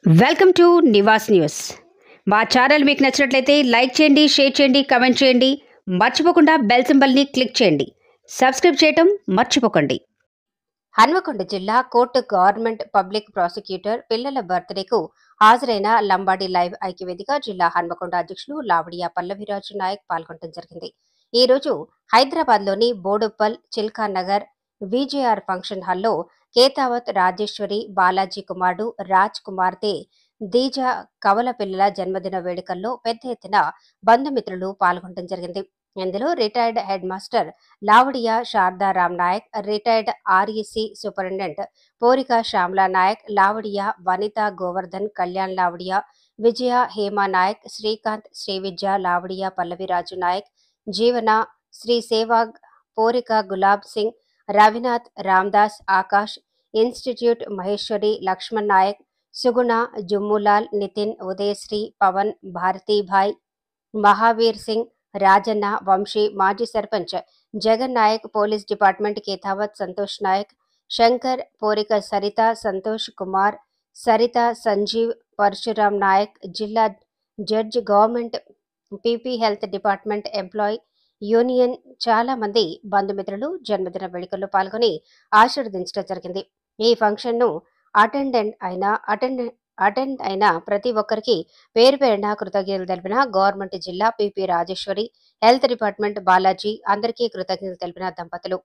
Welcome to Nivas news. మా channel మీకు నచ్చినట్లయితే లైక్ చేయండి, షేర్ చేయండి, కామెంట్ చేయండి. మర్చిపోకుండా బెల్ సింబల్ని క్లిక్ చేయండి. సబ్స్క్రైబ్ చేయటం మర్చిపోకండి. హన్మకొండ జిల్లా కోర్టు గవర్నమెంట్ పబ్లిక్ ప్రాసిక్యూటర్ పిల్లల బర్త్డేకు హాజరైన లంబాడి లైవ్ ఐక్యవేదిక జిల్లా హన్మకొండ అధ్యక్షులు లావడియా పల్లవిరాజు నాయక్ పాల్గొనడం జరిగింది. ఈ రోజు హైదరాబాద్లోని బోడుప్పల్, చిల్కా నగర్, విజేఆర్ ఫంక్షన్ హాల్లో కేతావత్ రాజేశ్వరి బాలాజీ కుమారుడు రాజ్ కుమార్తె దీజా కవల పిల్లల జన్మదిన వేడుకల్లో పెద్ద ఎత్తున బంధుమిత్రులు పాల్గొనడం జరిగింది. ఇందులో retired head master Lavadiya Shardaram Nayak, retired REC superintendent Porika Shyamala Nayak, Lavadiya Vanitha Govardhan, Kalyan Lavadiya, Vijaya Hema Nayak, Srikanth, Srividya Lavadiya, Pallaviraju Nayak, Jeevana, Sri Sevag, Porika Gulab Singh, Ravinath, Ramdas, Akash, institute Maheshwari, Laxman Nayak, Suguna, Jummulal, Nitin, Udayasri, Pavan, Bharatibai, Mahavir Singh, Rajanna, Vamshi, మాజీ సర్పంచ్ జగన్ నాయక్, పోలీస్ డిపార్ట్మెంట్ కేతావత్, సంతోష్ నాయక్, శంకర్, పోరిక సరిత, సంతోష్ కుమార్, సరిత, సంజీవ్, పరశురాం నాయక్, జిల్లా judge, government PP health department employee union చాలా మంది బంధుమిత్రులు జన్మదిన వేడుకల్లో పాల్గొని ఆశీర్వదించడం జరిగింది. ఈ ఫంక్షన్ ను అటెండ్ అయిన ప్రతి ఒక్కరికి పేరు పేరున కృతజ్ఞతలు తెలిపిన గవర్నమెంట్ జిల్లా PP Rajeshwari, health department Balaji, అందరికీ కృతజ్ఞతలు తెలిపిన దంపతులు.